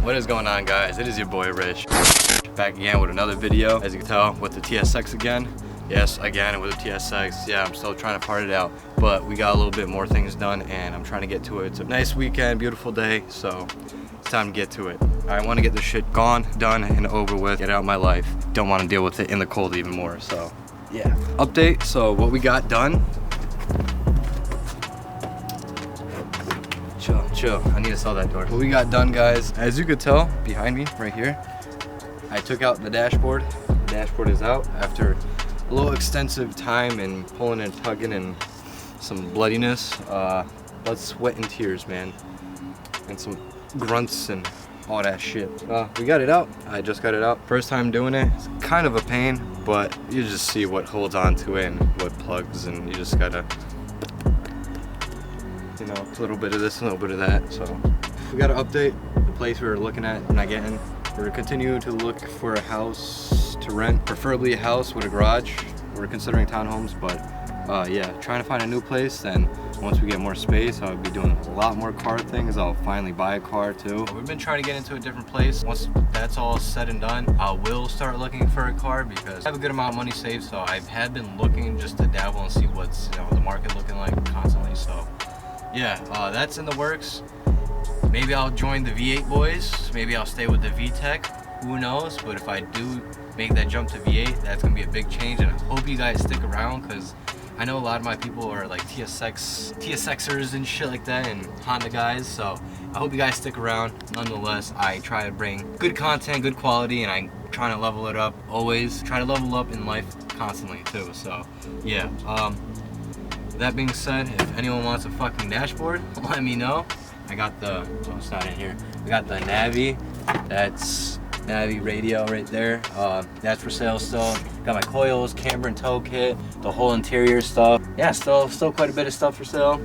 What is going on, guys? It is your boy Rich, back again with another video. As you can tell, with the TSX again. Yes, again with the TSX. Yeah, I'm still trying to part it out, but we got a little bit more things done and I'm trying to get to it. It's a nice weekend, beautiful day, so it's time to get to it. I want to get this shit gone, done, and over with, get it out of my life. Don't want to deal with it in the cold even more, so yeah. Update, so what we got done. Chill, I need to sell that door. What we got done, guys, as you could tell behind me right here, I took out the dashboard. The dashboard is out after a little extensive time and pulling and tugging and some bloodiness, blood, sweat, and tears, man, and some grunts and all that shit. We got it out. I just got it out. First time doing it. It's kind of a pain, but you just see what holds on to it and what plugs, and you just gotta, you know, a little bit of this, a little bit of that. So we gotta update the place we were looking at, not getting. We're continuing to look for a house to rent, preferably a house with a garage. We're considering townhomes, but yeah, trying to find a new place. Then once we get more space, I'll be doing a lot more car things. I'll finally buy a car too. We've been trying to get into a different place. Once that's all said and done, I will start looking for a car because I have a good amount of money saved. So I have been looking just to dabble and see what's, you know, the market looking like constantly. So yeah, that's in the works. Maybe I'll join the V8 boys. Maybe I'll stay with the VTEC. Who knows? But if I do make that jump to V8, that's gonna be a big change. And I hope you guys stick around because I know a lot of my people are like TSXers and shit like that, and Honda guys. So I hope you guys stick around. Nonetheless, I try to bring good content, good quality, and I'm trying to level it up. Always try to level up in life constantly too. So yeah. That being said, if anyone wants a fucking dashboard, let me know. I got the, oh, it's not in here. We got the Navi. That's Navi radio right there. That's for sale still. Got my coils, camber and tow kit, the whole interior stuff. Yeah, still quite a bit of stuff for sale.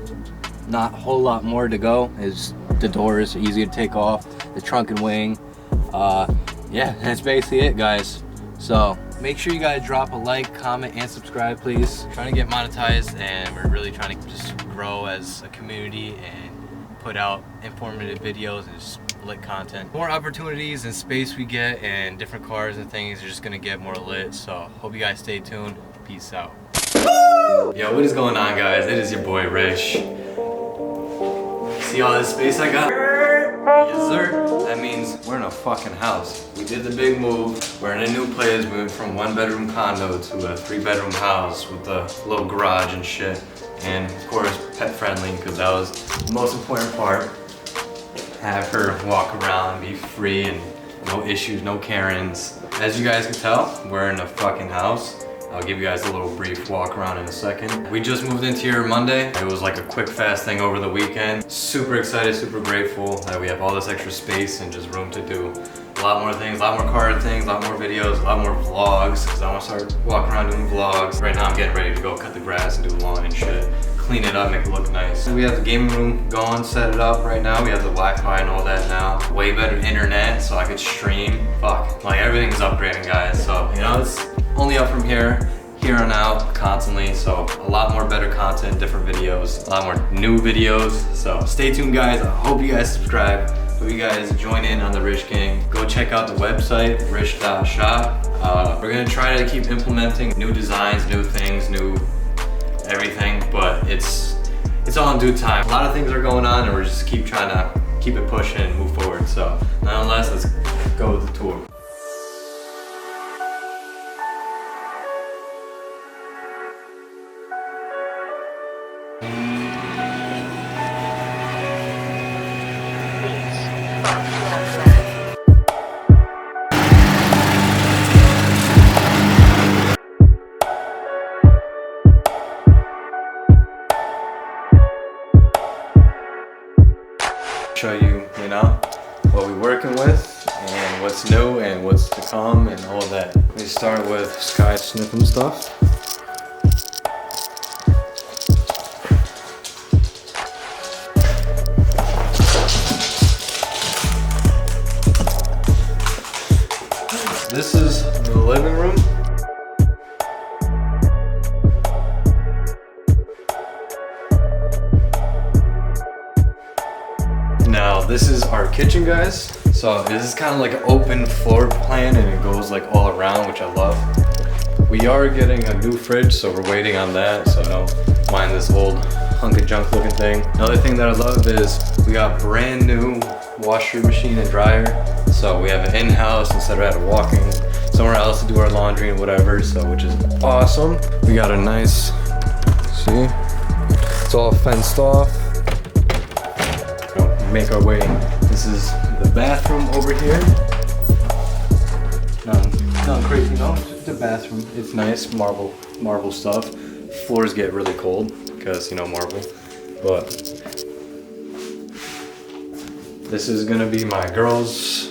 Not a whole lot more to go. Is the doors easy to take off, the trunk and wing. Yeah, that's basically it, guys. So make sure you guys drop a like, comment, and subscribe, please. Trying to get monetized, and we're really trying to just grow as a community and put out informative videos and just lit content. More opportunities and space we get and different cars and things are just gonna get more lit. So hope you guys stay tuned. Peace out. Yo, what is going on, guys? It is your boy Rich. See all this space I got? Yes, sir. That means we're in a fucking house. We did the big move. We're in a new place. We went from 1-bedroom condo to a 3-bedroom house with a little garage and shit. And of course, pet friendly, because that was the most important part. Have her walk around, be free, and no issues, no Karens. As you guys can tell, we're in a fucking house. I'll give you guys a little brief walk around in a second. We just moved into here Monday. It was like a quick fast thing over the weekend. Super excited, super grateful that we have all this extra space and just room to do a lot more things, a lot more car things, a lot more videos, a lot more vlogs, because I want to start walking around doing vlogs. Right now I'm getting ready to go cut the grass and do lawn and shit. Clean it up, make it look nice. We have the gaming room going, set it up right now. We have the Wi-Fi and all that now. Way better internet, so I could stream. Fuck, like everything's upgrading, guys. So, you know, it's only up from here on out constantly. So a lot more better content, different videos, a lot more new videos. So stay tuned, guys. I hope you guys subscribe. Hope you guys join in on the Rich Gang. Go check out the website, rich.shop. We're gonna try to keep implementing new designs, new things, new everything, but it's all in due time. A lot of things are going on and we're just trying to keep it pushing and move forward. So nonetheless, let's go with the tour. show you, you know, what we're working with and what's new and what's to come and all of that. We start with Sky sniffing stuff. This is the living room. Now this is our kitchen, guys. So this is kind of like an open floor plan and it goes like all around, which I love. We are getting a new fridge, so we're waiting on that, so don't mind this old hunk of junk looking thing. Another thing that I love is we got brand new washer machine and dryer. So we have it in-house instead of at walking somewhere else to do our laundry and whatever, so which is awesome. We got a nice, see, it's all fenced off. Make our way. This is the bathroom over here. Nothing crazy, no, just the bathroom. It's nice, marble stuff. Floors get really cold because, you know, marble. But this is gonna be my girls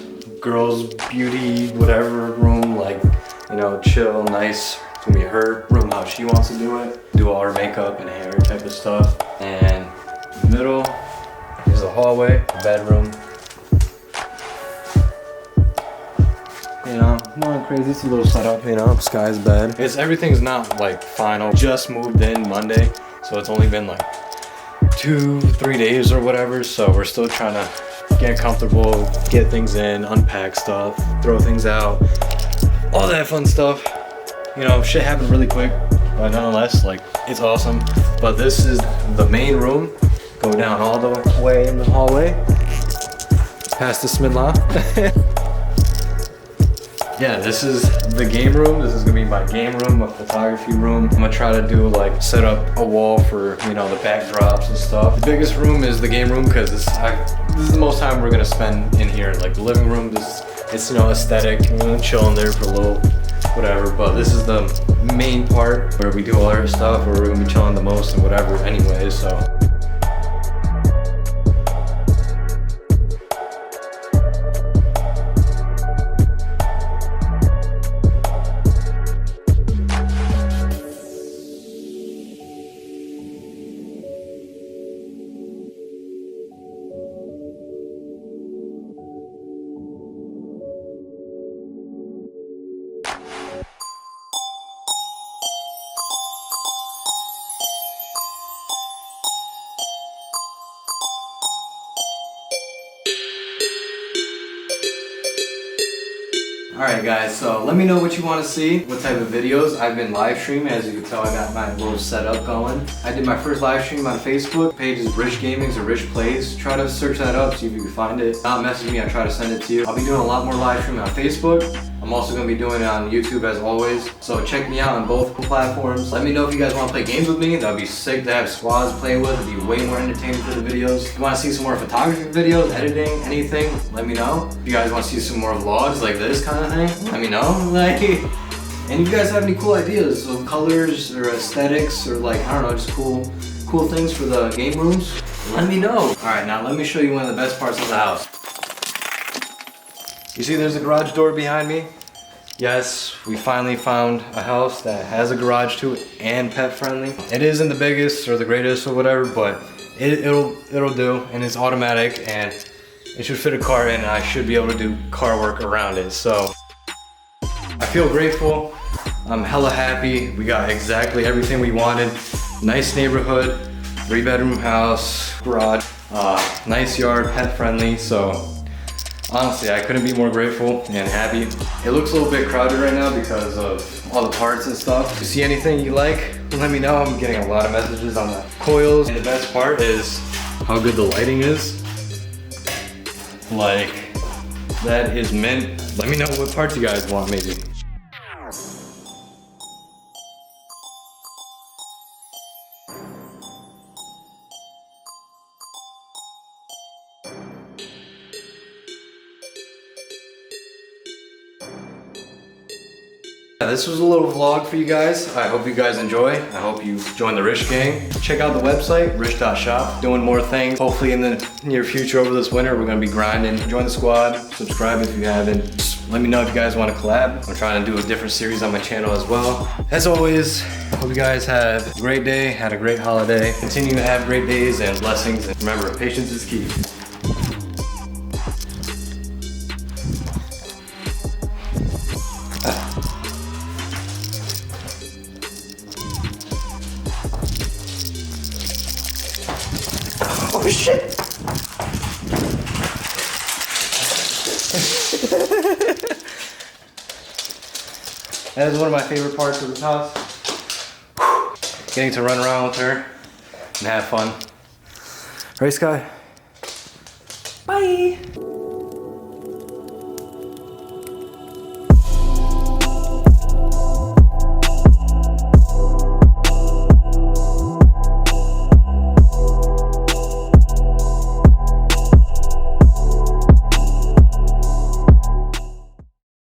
beauty whatever room, like, you know, chill, nice. It's gonna be her room how she wants to do it. Do all her makeup and hair type of stuff. And in the middle is the hallway, the bedroom. You know, nothing crazy, it's a little setup, you know, Sky's bed. Everything's not like final. Just moved in Monday, so it's only been like 2-3 days or whatever, so we're still trying to get comfortable, get things in, unpack stuff, throw things out, all that fun stuff. You know, shit happened really quick, but nonetheless, like, it's awesome. But this is the main room. Go down all the way in the hallway, past the Smidlaw. Yeah, this is the game room. This is gonna be my game room, my photography room. I'm gonna try to do like set up a wall for, you know, the backdrops and stuff. The biggest room is the game room because this is the most time we're gonna spend in here. Like the living room, it's, you know, aesthetic. We're gonna chill in there for a little whatever. But this is the main part where we do all our stuff, where we're gonna be chilling the most and whatever anyway, so. Alright guys, so let me know what you want to see, what type of videos. I've been live streaming, as you can tell I got my little setup going. I did my first live stream on Facebook. Page is Rich Gaming's or Rich Plays. Try to search that up, see if you can find it. Not message me, I try to send it to you. I'll be doing a lot more live streaming on Facebook. I'm also going to be doing it on YouTube as always. So check me out on both platforms. Let me know if you guys want to play games with me. That would be sick to have squads play with. It would be way more entertaining for the videos. If you want to see some more photography videos, editing, anything, let me know. If you guys want to see some more vlogs like this kind of thing, let me know. Like, and if you guys have any cool ideas of colors or aesthetics or like, I don't know, just cool things for the game rooms, let me know. Alright, now let me show you one of the best parts of the house. You see there's a garage door behind me? Yes, we finally found a house that has a garage to it and pet friendly. It isn't the biggest or the greatest or whatever, but it'll do, and it's automatic and it should fit a car in, and I should be able to do car work around it. So I feel grateful. I'm hella happy. We got exactly everything we wanted. Nice neighborhood, 3-bedroom house, garage, nice yard, pet friendly. So honestly, I couldn't be more grateful and happy. It looks a little bit crowded right now because of all the parts and stuff. If you see anything you like, let me know. I'm getting a lot of messages on the coils. And the best part is how good the lighting is. Like, that is mint. Let me know what parts you guys want maybe. this was a little vlog for you guys. I hope you guys enjoy. I hope you join the Rich gang. Check out the website, rich.shop. Doing more things. Hopefully in the near future over this winter, we're gonna be grinding. Join the squad, subscribe if you haven't. Just let me know if you guys wanna collab. I'm trying to do a different series on my channel as well. As always, hope you guys had a great day, had a great holiday. Continue to have great days and blessings. And remember, patience is key. Oh shit! That is one of my favorite parts of this house. Getting to run around with her and have fun. Right, Sky? Bye!